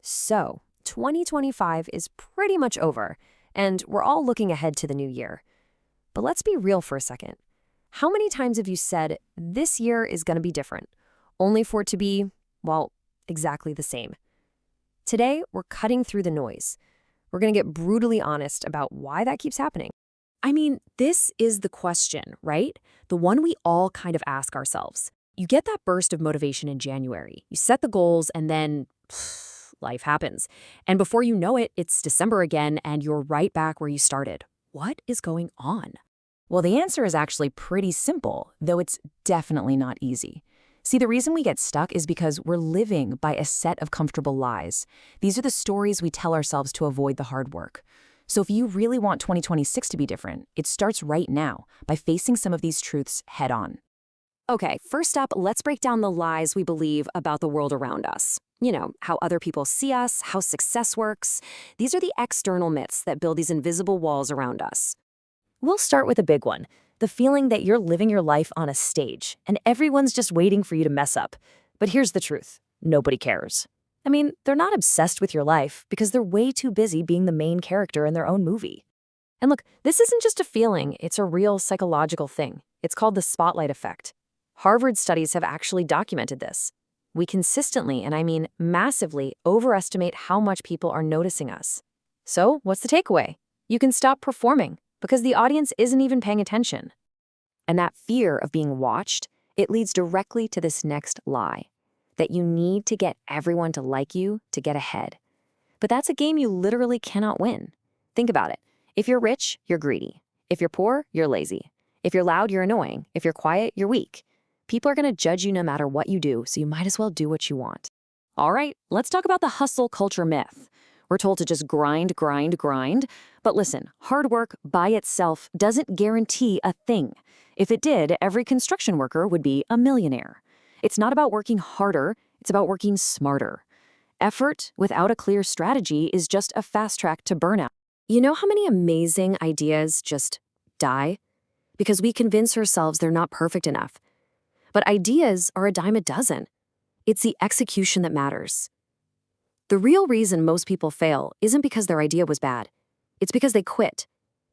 So, 2025 is pretty much over, and we're all looking ahead to the new year. But let's be real for a second. How many times have you said, this year is going to be different, only for it to be, well, exactly the same? Today, we're cutting through the noise. We're going to get brutally honest about why that keeps happening. I mean, this is the question, right? The one we all kind of ask ourselves. You get that burst of motivation in January. You set the goals and then life happens. And before you know it, it's December again and you're right back where you started. What is going on? Well, the answer is actually pretty simple, though it's definitely not easy. See, the reason we get stuck is because we're living by a set of comfortable lies. These are the stories we tell ourselves to avoid the hard work. So if you really want 2026 to be different, it starts right now by facing some of these truths head on. Okay, first up, let's break down the lies we believe about the world around us. You know, how other people see us, how success works. These are the external myths that build these invisible walls around us. We'll start with a big one. The feeling that you're living your life on a stage, and everyone's just waiting for you to mess up. But here's the truth. Nobody cares. I mean, they're not obsessed with your life because they're way too busy being the main character in their own movie. And look, this isn't just a feeling, it's a real psychological thing. It's called the spotlight effect. Harvard studies have actually documented this. We consistently, and I mean massively, overestimate how much people are noticing us. So, what's the takeaway? You can stop performing because the audience isn't even paying attention. And that fear of being watched, it leads directly to this next lie, that you need to get everyone to like you to get ahead. But that's a game you literally cannot win. Think about it. If you're rich, you're greedy. If you're poor, you're lazy. If you're loud, you're annoying. If you're quiet, you're weak. People are going to judge you no matter what you do, so you might as well do what you want. All right, let's talk about the hustle culture myth. We're told to just grind, grind, grind. But listen, hard work by itself doesn't guarantee a thing. If it did, every construction worker would be a millionaire. It's not about working harder, it's about working smarter. Effort without a clear strategy is just a fast track to burnout. You know how many amazing ideas just die? Because we convince ourselves they're not perfect enough. But ideas are a dime a dozen. It's the execution that matters. The real reason most people fail isn't because their idea was bad. It's because they quit.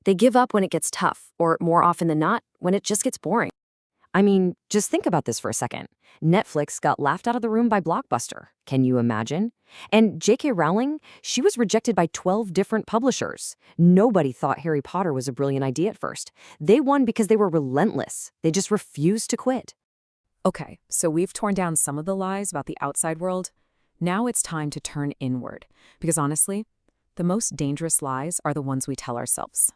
They give up when it gets tough, or more often than not, when it just gets boring. I mean, just think about this for a second. Netflix got laughed out of the room by Blockbuster. Can you imagine? And J.K. Rowling, she was rejected by 12 different publishers. Nobody thought Harry Potter was a brilliant idea at first. They won because they were relentless. They just refused to quit. Okay, so we've torn down some of the lies about the outside world. Now it's time to turn inward. Because honestly, the most dangerous lies are the ones we tell ourselves.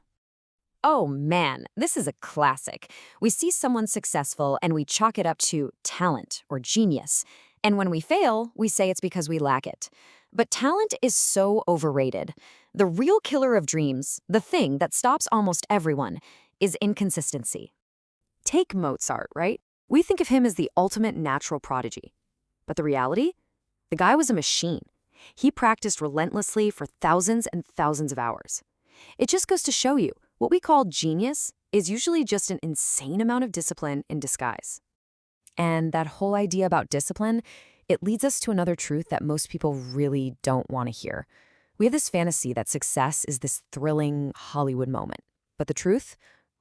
Oh man, this is a classic. We see someone successful and we chalk it up to talent or genius. And when we fail, we say it's because we lack it. But talent is so overrated. The real killer of dreams, the thing that stops almost everyone, is inconsistency. Take Mozart, right? We think of him as the ultimate natural prodigy. But the reality? The guy was a machine. He practiced relentlessly for thousands and thousands of hours. It just goes to show you, what we call genius is usually just an insane amount of discipline in disguise. And that whole idea about discipline, it leads us to another truth that most people really don't want to hear. We have this fantasy that success is this thrilling Hollywood moment. But the truth?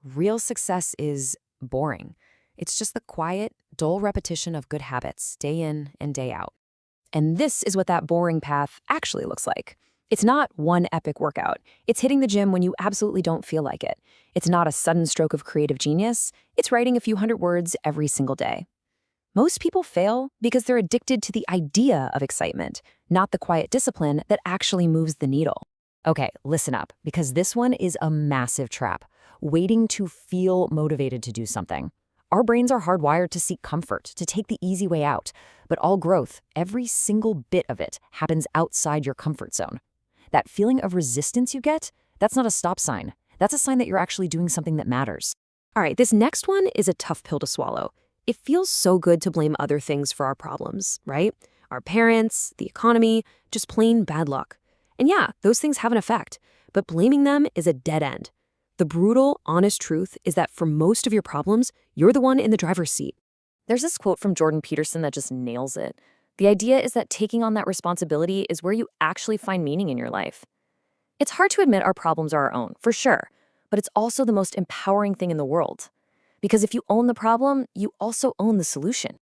Real success is boring. It's just the quiet, dull repetition of good habits, day in and day out. And this is what that boring path actually looks like. It's not one epic workout. It's hitting the gym when you absolutely don't feel like it. It's not a sudden stroke of creative genius. It's writing a few hundred words every single day. Most people fail because they're addicted to the idea of excitement, not the quiet discipline that actually moves the needle. Okay, listen up, because this one is a massive trap, waiting to feel motivated to do something. Our brains are hardwired to seek comfort, to take the easy way out. But all growth, every single bit of it, happens outside your comfort zone. That feeling of resistance you get, that's not a stop sign. That's a sign that you're actually doing something that matters. All right, this next one is a tough pill to swallow. It feels so good to blame other things for our problems, right? Our parents, the economy, just plain bad luck. And yeah, those things have an effect, but blaming them is a dead end. The brutal, honest truth is that for most of your problems, you're the one in the driver's seat. There's this quote from Jordan Peterson that just nails it. The idea is that taking on that responsibility is where you actually find meaning in your life. It's hard to admit our problems are our own, for sure, but it's also the most empowering thing in the world. Because if you own the problem, you also own the solution.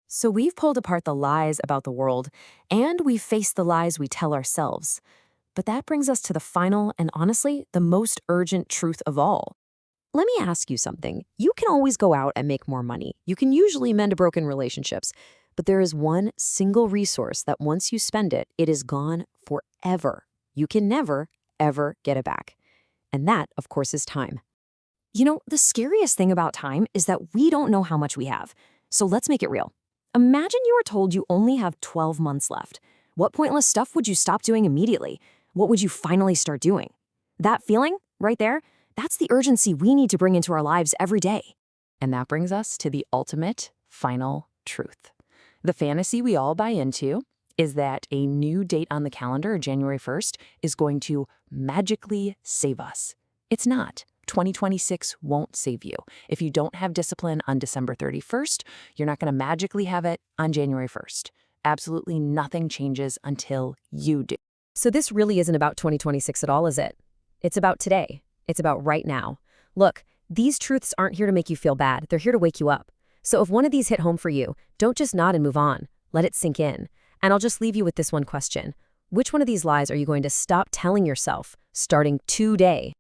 So we've pulled apart the lies about the world, and we've faced the lies we tell ourselves. But that brings us to the final and honestly, the most urgent truth of all. Let me ask you something. You can always go out and make more money. You can usually mend broken relationships. But there is one single resource that once you spend it, it is gone forever. You can never, ever get it back. And that, of course, is time. You know, the scariest thing about time is that we don't know how much we have. So let's make it real. Imagine you were told you only have 12 months left. What pointless stuff would you stop doing immediately? What would you finally start doing? That feeling, right there, that's the urgency we need to bring into our lives every day. And that brings us to the ultimate, final truth. The fantasy we all buy into is that a new date on the calendar, January 1st, is going to magically save us. It's not. 2026 won't save you. If you don't have discipline on December 31st, you're not going to magically have it on January 1st. Absolutely nothing changes until you do. So this really isn't about 2026 at all, is it? It's about today. It's about right now. Look, these truths aren't here to make you feel bad. They're here to wake you up. So if one of these hit home for you, don't just nod and move on. Let it sink in. And I'll just leave you with this one question. Which one of these lies are you going to stop telling yourself starting today?